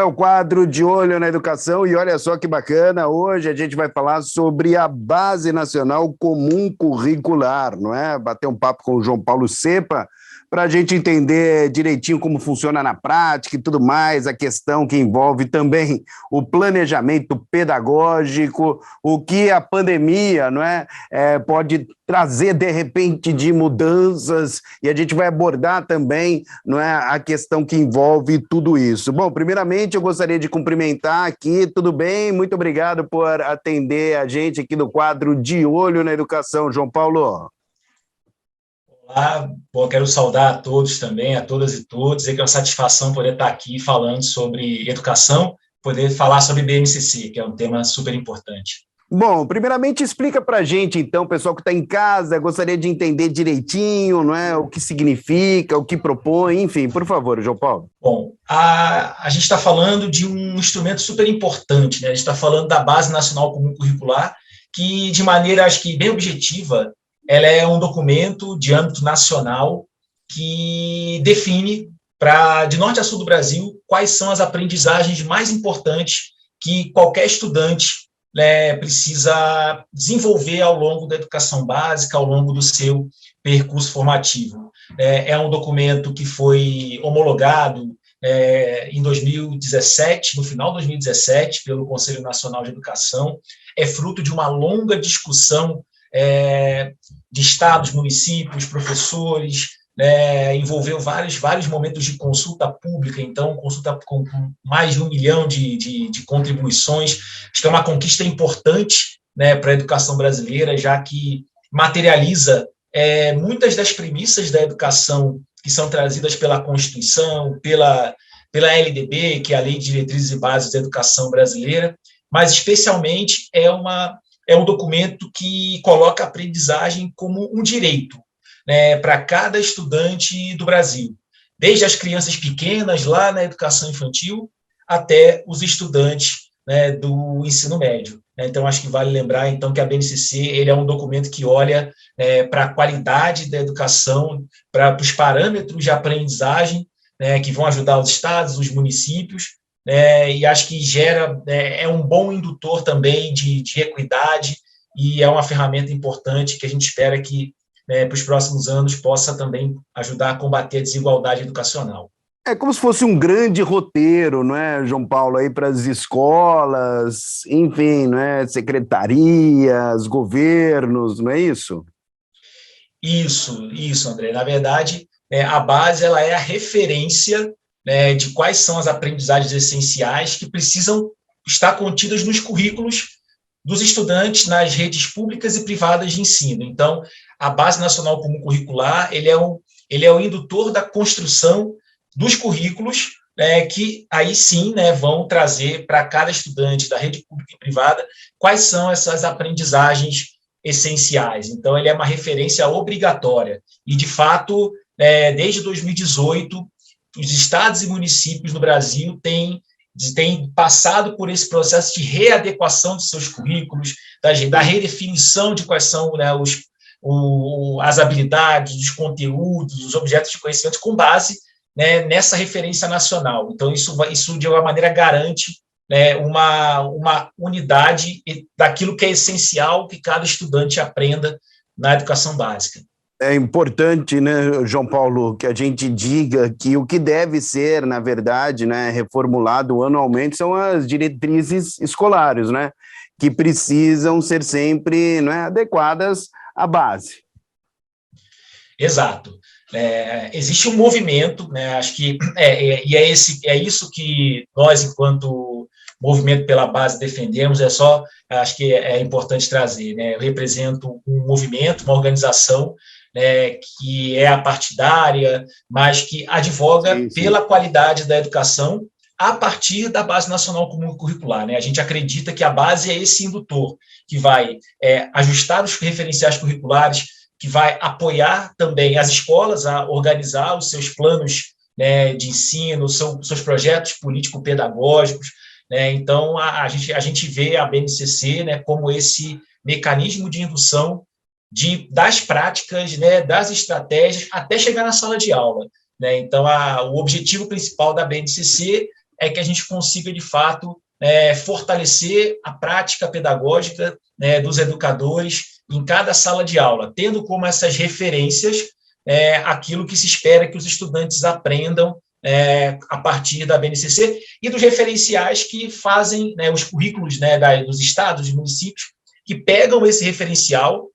é o quadro De Olho na Educação e olha só que bacana, hoje a gente vai falar sobre a Base Nacional Comum Curricular, não é? Bater um papo com o João Paulo Cepa para a gente entender direitinho como funciona na prática e tudo mais, a questão que envolve também o planejamento pedagógico, o que a pandemia, não é, pode trazer de repente de mudanças, e a gente vai abordar também, não é, a questão que envolve tudo isso. Bom, primeiramente eu gostaria de cumprimentar aqui, tudo bem? Muito obrigado por atender a gente aqui no quadro De Olho na Educação, João Paulo. Olá, bom, quero saudar a todos também, a todas e todos, dizer que é uma satisfação poder estar aqui falando sobre educação, poder falar sobre BNCC, que é um tema super importante. Bom, primeiramente explica para a gente, então, pessoal que está em casa, gostaria de entender direitinho, não é, o que significa, o que propõe, enfim, por favor, João Paulo. Bom, a gente está falando de um instrumento super importante, né? A gente está falando da Base Nacional Comum Curricular, que, de maneira, acho que bem objetiva, ela é um documento de âmbito nacional que define, de norte a sul do Brasil, quais são as aprendizagens mais importantes que qualquer estudante, né, precisa desenvolver ao longo da educação básica, ao longo do seu percurso formativo. É um documento que foi homologado em 2017, no final de 2017, pelo Conselho Nacional de Educação, é fruto de uma longa discussão de estados, municípios, professores, envolveu vários momentos de consulta pública, então, consulta com mais de 1 milhão de contribuições. Acho que é uma conquista importante, né, para a educação brasileira, já que materializa muitas das premissas da educação que são trazidas pela Constituição, pela LDB, que é a Lei de Diretrizes e Bases da Educação Brasileira, mas, especialmente, é um documento que coloca a aprendizagem como um direito, né, para cada estudante do Brasil, desde as crianças pequenas, lá na educação infantil, até os estudantes, né, do ensino médio. Então, acho que vale lembrar, então, que a BNCC ele é um documento que olha para a qualidade da educação, para os parâmetros de aprendizagem, né, que vão ajudar os estados, os municípios, e acho que é um bom indutor também de equidade, e é uma ferramenta importante que a gente espera que, para os próximos anos, possa também ajudar a combater a desigualdade educacional. É como se fosse um grande roteiro, não é, João Paulo, aí para as escolas, enfim, não é, secretarias, governos, não é isso? Isso, André. Na verdade, a base ela é a referência, né, de quais são as aprendizagens essenciais que precisam estar contidas nos currículos dos estudantes nas redes públicas e privadas de ensino. Então, a Base Nacional Comum Curricular ele é o indutor da construção dos currículos, que aí sim, né, vão trazer para cada estudante da rede pública e privada quais são essas aprendizagens essenciais. Então, ele é uma referência obrigatória. E, de fato, desde 2018, os estados e municípios no Brasil têm passado por esse processo de readequação de seus currículos, da redefinição de quais são, né, as habilidades, os conteúdos, os objetos de conhecimento com base, né, nessa referência nacional. Então, isso de alguma maneira garante, né, uma unidade daquilo que é essencial que cada estudante aprenda na educação básica. É importante, né, João Paulo, que a gente diga que o que deve ser, na verdade, né, reformulado anualmente são as diretrizes escolares, né, que precisam ser sempre, né, adequadas à base. Exato. Existe um movimento, né, acho que é isso que nós, enquanto movimento pela base, defendemos, acho que é importante trazer, né, eu represento um movimento, uma organização, né, que é apartidária, mas que advoga sim. Pela qualidade da educação a partir da Base Nacional Comum Curricular. Né? A gente acredita que a base é esse indutor, que vai ajustar os referenciais curriculares, que vai apoiar também as escolas a organizar os seus planos, né, de ensino, seus projetos político-pedagógicos. Né? Então, a gente vê a BNCC, né, como esse mecanismo de indução das práticas, né, das estratégias, até chegar na sala de aula. Né? Então, o objetivo principal da BNCC é que a gente consiga, de fato, fortalecer a prática pedagógica, né, dos educadores em cada sala de aula, tendo como essas referências aquilo que se espera que os estudantes aprendam a partir da BNCC e dos referenciais que fazem, né, os currículos, né, dos estados e municípios, que pegam esse referencial,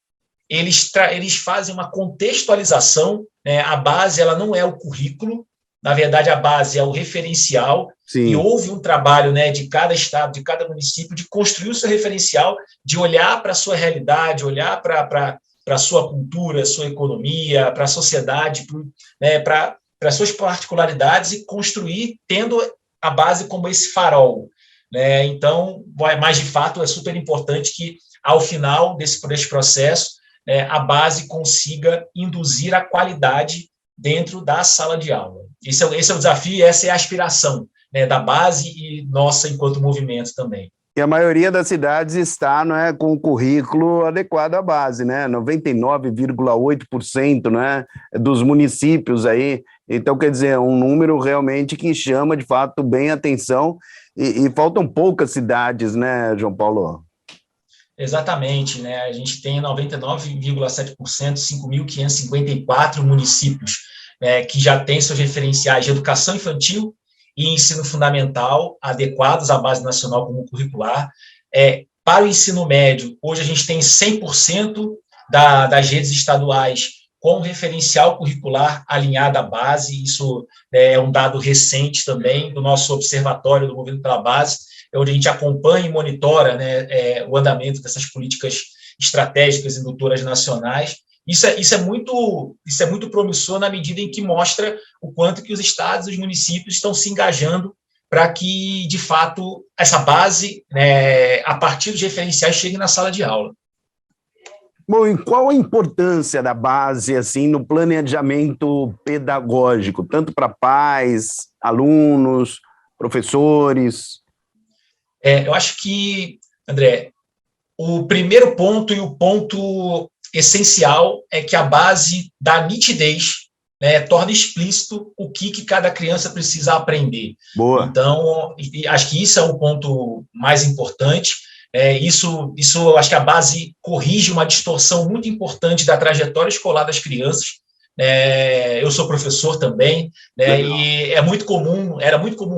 eles fazem uma contextualização, né, a base ela não é o currículo, na verdade a base é o referencial. Sim. E houve um trabalho, né, de cada estado, de cada município, de construir o seu referencial, de olhar para a sua realidade, olhar para a sua cultura, sua economia, para a sociedade, para as suas particularidades e construir tendo a base como esse farol, né? Então, mas de fato é super importante que ao final desse processo a base consiga induzir a qualidade dentro da sala de aula. Esse é o desafio e essa é a aspiração, né, da base e nossa enquanto movimento também. E a maioria das cidades está, né, com o currículo adequado à base, né? 99,8%, né, dos municípios aí. Então, quer dizer, um número realmente que chama, de fato, bem atenção. E faltam poucas cidades, né, João Paulo? Exatamente, né? A gente tem 99,7%, 5.554 municípios que já têm seus referenciais de educação infantil e ensino fundamental adequados à Base Nacional Comum Curricular. Para o ensino médio, hoje a gente tem 100% das redes estaduais com referencial curricular alinhado à base. Isso é um dado recente também do nosso observatório do Movimento pela Base, onde a gente acompanha e monitora, né, o andamento dessas políticas estratégicas indutoras nacionais. Isso é muito promissor na medida em que mostra o quanto que os estados e os municípios estão se engajando para que, de fato, essa base, né, a partir dos referenciais, chegue na sala de aula. Bom, e qual a importância da base assim no planejamento pedagógico, tanto para pais, alunos, professores? Eu acho que, André, o primeiro ponto e o ponto essencial é que a base dá nitidez, né, torna explícito o que cada criança precisa aprender. Boa. Então, acho que isso é o ponto mais importante. Isso acho que a base corrige uma distorção muito importante da trajetória escolar das crianças. Eu sou professor também, né, e era muito comum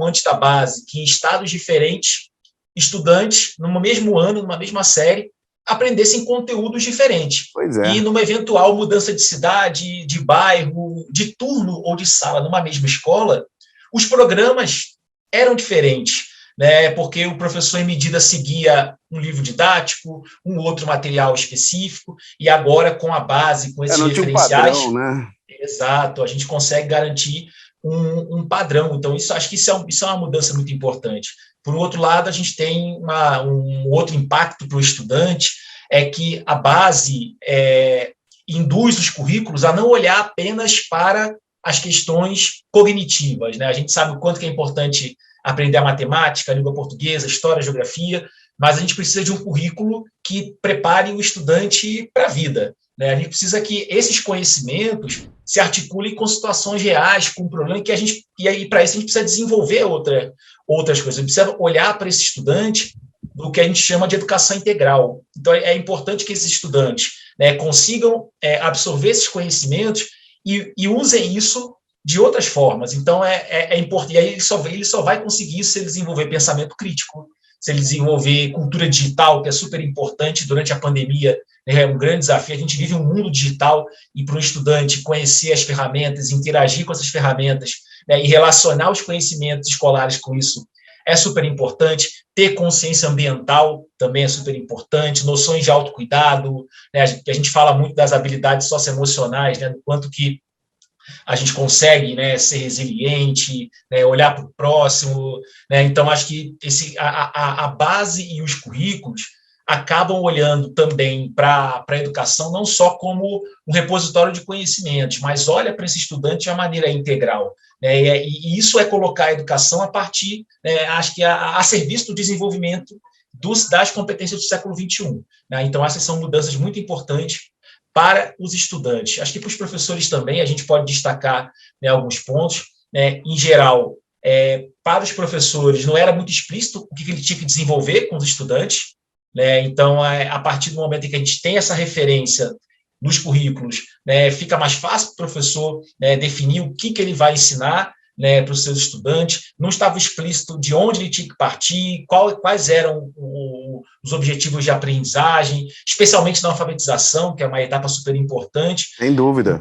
antes da base que em estados diferentes, estudantes, no mesmo ano, numa mesma série, aprendessem conteúdos diferentes. Pois é. E numa eventual mudança de cidade, de bairro, de turno ou de sala numa mesma escola, os programas eram diferentes, né? Porque o professor, em medida, seguia um livro didático, um outro material específico, e agora, com a base, com esses referenciais... Tinha um padrão, né? Exato, a gente consegue garantir um padrão. Então, acho que isso é uma mudança muito importante. Por outro lado, a gente tem um outro impacto para o estudante, é que a base induz os currículos a não olhar apenas para as questões cognitivas, né? A gente sabe o quanto que é importante aprender a matemática, a língua portuguesa, a história, a geografia, mas a gente precisa de um currículo que prepare o estudante para a vida, né? A gente precisa que esses conhecimentos se articulem com situações reais, com problemas e aí para isso a gente precisa desenvolver outras coisas. A gente precisa olhar para esse estudante do que a gente chama de educação integral. Então, é importante que esses estudantes, né, consigam absorver esses conhecimentos e usem isso de outras formas. Então, é importante. E aí ele só vai conseguir isso se ele desenvolver pensamento crítico, se ele desenvolver cultura digital, que é super importante durante a pandemia, né, é um grande desafio. A gente vive um mundo digital e para um estudante conhecer as ferramentas, interagir com essas ferramentas, né, e relacionar os conhecimentos escolares com isso é super importante. Ter consciência ambiental também é super importante, noções de autocuidado, né, a gente fala muito das habilidades socioemocionais, né, do quanto que a gente consegue, né, ser resiliente, né, olhar para o próximo, né? Então, acho que a base e os currículos acabam olhando também para a educação não só como um repositório de conhecimentos, mas olha para esse estudante de uma maneira integral, né? E isso é colocar a educação a partir, acho que a serviço do desenvolvimento das competências do século XXI, né? Então, essas são mudanças muito importantes para os estudantes. Acho que para os professores também a gente pode destacar, né, alguns pontos. Em geral, para os professores, não era muito explícito o que ele tinha que desenvolver com os estudantes, né? Então, a partir do momento em que a gente tem essa referência nos currículos, né, fica mais fácil para o professor, né, definir o que ele vai ensinar, né, para os seus estudantes. Não estava explícito de onde ele tinha que partir, quais eram os objetivos de aprendizagem, especialmente na alfabetização, que é uma etapa super importante. Sem dúvida.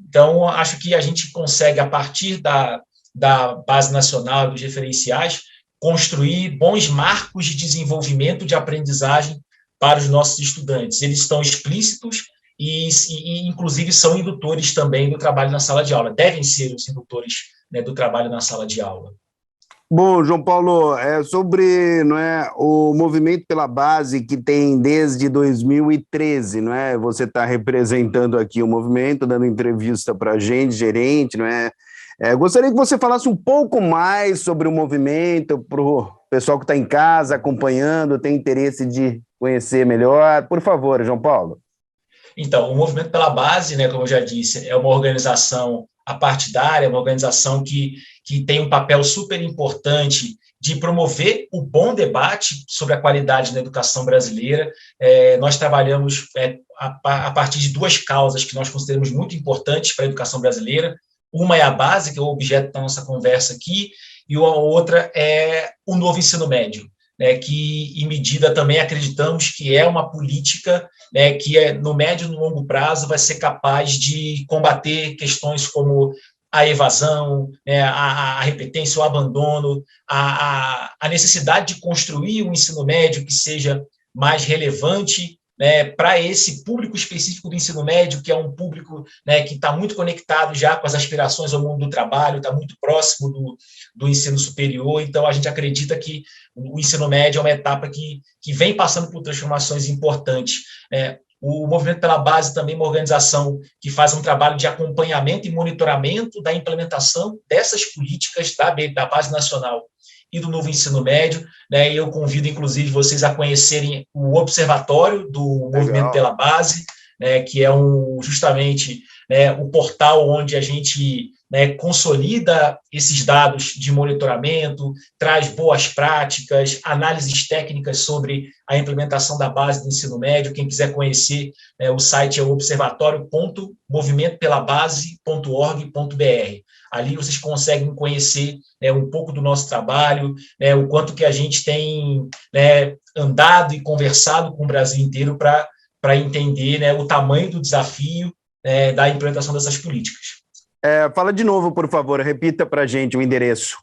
Então acho que a gente consegue, a partir da Base Nacional, dos referenciais, construir bons marcos de desenvolvimento de aprendizagem para os nossos estudantes. Eles estão explícitos e inclusive, são indutores também do trabalho na sala de aula, devem ser os indutores, né, do trabalho na sala de aula. Bom, João Paulo, sobre, não é, o movimento pela base que tem desde 2013, não é? Você está representando aqui o movimento, dando entrevista para a gente, gerente, não é? Gostaria que você falasse um pouco mais sobre o movimento, para o pessoal que está em casa acompanhando, tem interesse de conhecer melhor. Por favor, João Paulo. Então, o Movimento pela Base, né, como eu já disse, é uma organização apartidária, uma organização que tem um papel super importante de promover o bom debate sobre a qualidade da educação brasileira. Nós trabalhamos a partir de duas causas que nós consideramos muito importantes para a educação brasileira. Uma é a base, que é o objeto da nossa conversa aqui, e a outra é o novo ensino médio, né, que, em medida, também acreditamos que é uma política, né, que no médio e no longo prazo vai ser capaz de combater questões como a evasão, né, a repetência, o abandono, a necessidade de construir um ensino médio que seja mais relevante, né, para esse público específico do ensino médio, que é um público, né, que está muito conectado já com as aspirações ao mundo do trabalho, está muito próximo do ensino superior. Então, a gente acredita que o ensino médio é uma etapa que vem passando por transformações importantes. O Movimento pela Base também é uma organização que faz um trabalho de acompanhamento e monitoramento da implementação dessas políticas da Base Nacional e do novo ensino médio, né? E eu convido, inclusive, vocês a conhecerem o Observatório do Movimento pela Base, né, que é justamente, né, o portal onde a gente, né, consolida esses dados de monitoramento, traz boas práticas, análises técnicas sobre a implementação da base do ensino médio. Quem quiser conhecer, o site é o observatório.movimentopelabase.org.br. Ali vocês conseguem conhecer, um pouco do nosso trabalho, o quanto que a gente tem, andado e conversado com o Brasil inteiro para entender, o tamanho do desafio, da implementação dessas políticas. Fala de novo, por favor, repita para a gente o endereço.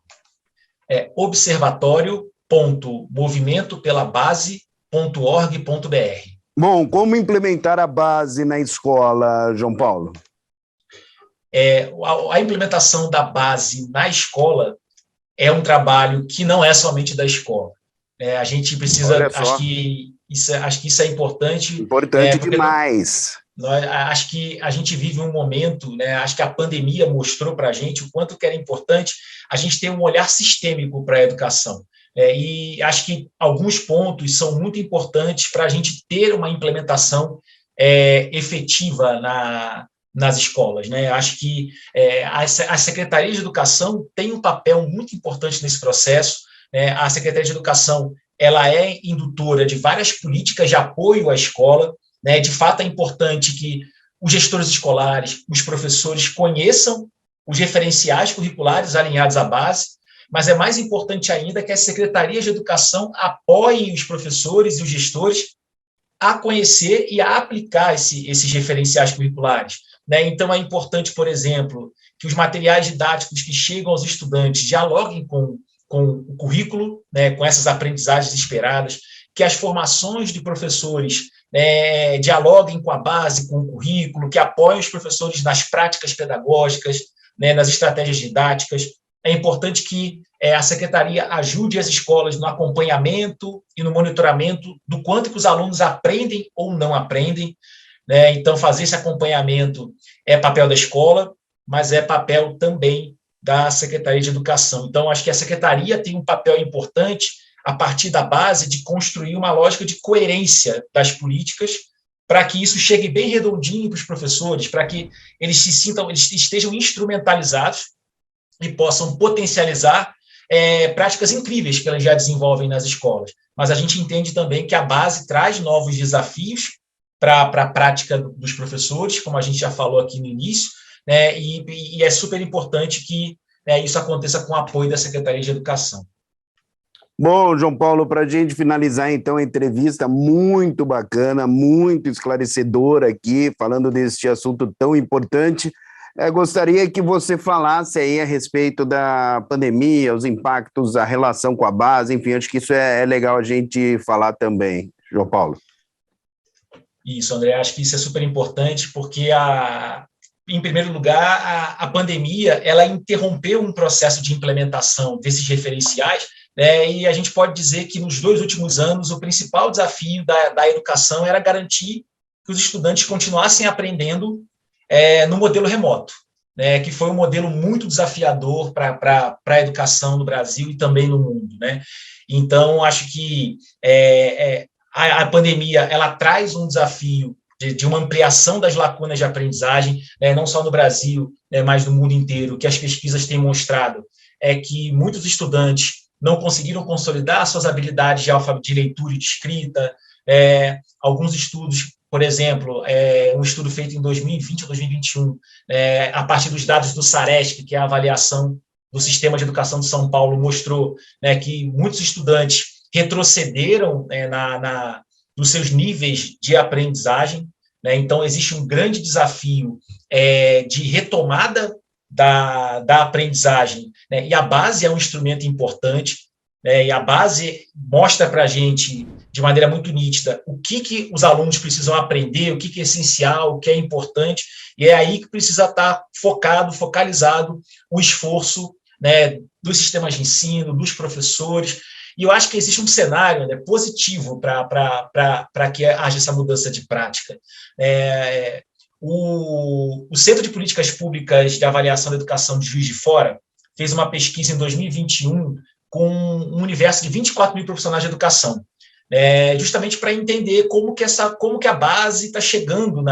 observatório.movimentopelabase.org.br. Bom, como implementar a base na escola, João Paulo? A implementação da base na escola é um trabalho que não é somente da escola. A gente precisa, acho que isso é importante. Importante demais. Acho que a gente vive um momento, acho que a pandemia mostrou para a gente o quanto que era importante a gente ter um olhar sistêmico para a educação. E acho que alguns pontos são muito importantes para a gente ter uma implementação efetiva nas escolas. Acho que a Secretaria de Educação tem um papel muito importante nesse processo. A Secretaria de Educação, ela é indutora de várias políticas de apoio à escola. De fato, é importante que os gestores escolares, os professores conheçam os referenciais curriculares alinhados à base, mas é mais importante ainda que as secretarias de educação apoiem os professores e os gestores a conhecer e a aplicar esses referenciais curriculares. Então, é importante, por exemplo, que os materiais didáticos que chegam aos estudantes dialoguem com o currículo, com essas aprendizagens esperadas, que as formações de professores dialoguem com a base, com o currículo, que apoiem os professores nas práticas pedagógicas, nas estratégias didáticas. É importante que a secretaria ajude as escolas no acompanhamento e no monitoramento do quanto que os alunos aprendem ou não aprendem. Então, fazer esse acompanhamento é papel da escola, mas é papel também da Secretaria de Educação. Então, acho que a secretaria tem um papel importante a partir da base de construir uma lógica de coerência das políticas para que isso chegue bem redondinho para os professores, para que eles estejam instrumentalizados e possam potencializar práticas incríveis que elas já desenvolvem nas escolas. Mas a gente entende também que a base traz novos desafios para a prática dos professores, como a gente já falou aqui no início, né, e é super importante que isso aconteça com o apoio da Secretaria de Educação. Bom, João Paulo, para a gente finalizar, então, a entrevista muito bacana, muito esclarecedora aqui, falando deste assunto tão importante, gostaria que você falasse aí a respeito da pandemia, os impactos, a relação com a base, enfim, acho que isso é legal a gente falar também, João Paulo. Isso, André, acho que isso é super importante, porque, em primeiro lugar, a pandemia, ela interrompeu um processo de implementação desses referenciais, e a gente pode dizer que, nos 2 últimos anos, o principal desafio da educação era garantir que os estudantes continuassem aprendendo no modelo remoto, que foi um modelo muito desafiador para a educação no Brasil e também no mundo. Então, acho que a pandemia ela traz um desafio de uma ampliação das lacunas de aprendizagem, não só no Brasil, mas no mundo inteiro. O que as pesquisas têm mostrado é que muitos estudantes não conseguiram consolidar suas habilidades de leitura e de escrita. Alguns estudos, por exemplo, um estudo feito em 2020 ou 2021, a partir dos dados do SARESP, que é a avaliação do Sistema de Educação de São Paulo, mostrou que muitos estudantes retrocederam nos seus níveis de aprendizagem. Então, existe um grande desafio de retomada da aprendizagem, e a base é um instrumento importante, e a base mostra para a gente, de maneira muito nítida, o que os alunos precisam aprender, o que é essencial, o que é importante, e é aí que precisa estar focalizado o esforço dos sistemas de ensino, dos professores, e eu acho que existe um cenário positivo para que haja essa mudança de prática. O Centro de Políticas Públicas de Avaliação da Educação de Juiz de Fora fez uma pesquisa em 2021 com um universo de 24 mil profissionais de educação, justamente para entender como que a base está chegando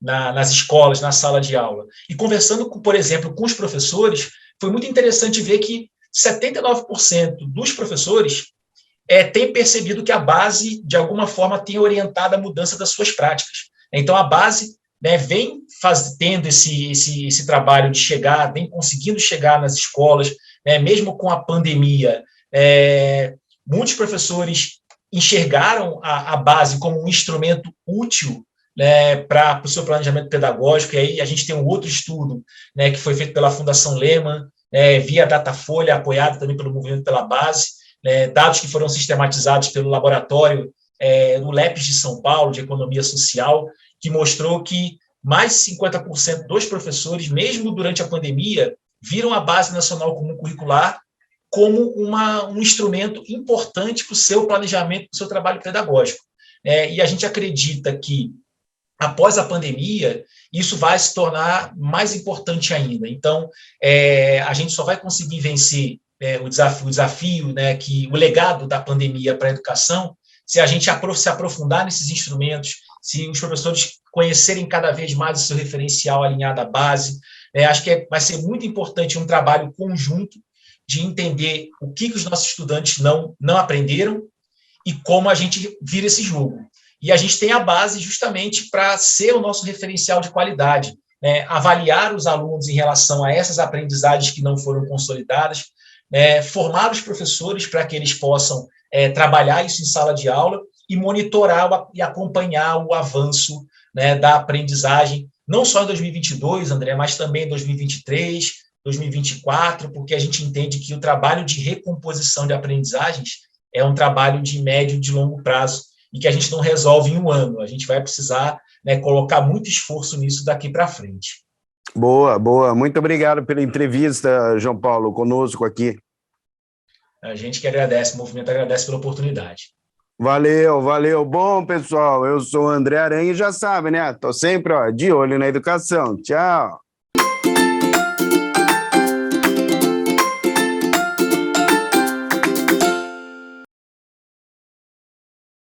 nas escolas, na sala de aula. E conversando, por exemplo, com os professores, foi muito interessante ver que 79% dos professores têm percebido que a base, de alguma forma, tem orientado a mudança das suas práticas. Então, a base vem tendo esse trabalho de chegar, vem conseguindo chegar nas escolas, mesmo com a pandemia. Muitos professores enxergaram a base como um instrumento útil para o seu planejamento pedagógico, e aí a gente tem um outro estudo que foi feito pela Fundação Lehman, via Datafolha, apoiado também pelo Movimento pela Base, dados que foram sistematizados pelo laboratório do LEPES de São Paulo, de Economia Social, que mostrou que mais de 50% dos professores, mesmo durante a pandemia, viram a Base Nacional Comum Curricular como um instrumento importante para o seu planejamento, para o seu trabalho pedagógico. E a gente acredita que, após a pandemia, isso vai se tornar mais importante ainda. Então, a gente só vai conseguir vencer o desafio, que o legado da pandemia para a educação, se a gente se aprofundar nesses instrumentos, se os professores conhecerem cada vez mais o seu referencial alinhado à base. Acho que vai ser muito importante um trabalho conjunto de entender o que os nossos estudantes não aprenderam e como a gente vira esse jogo. E a gente tem a base justamente para ser o nosso referencial de qualidade, avaliar os alunos em relação a essas aprendizagens que não foram consolidadas, formar os professores para que eles possam trabalhar isso em sala de aula e monitorar e acompanhar o avanço da aprendizagem, não só em 2022, André, mas também em 2023, 2024, porque a gente entende que o trabalho de recomposição de aprendizagens é um trabalho de médio e de longo prazo e que a gente não resolve em um ano. A gente vai precisar colocar muito esforço nisso daqui para frente. Boa, boa. Muito obrigado pela entrevista, João Paulo, conosco aqui. A gente que agradece, o movimento agradece pela oportunidade. Valeu, valeu. Bom, pessoal, eu sou o André Aranha e já sabe, né? Tô sempre de olho na educação. Tchau.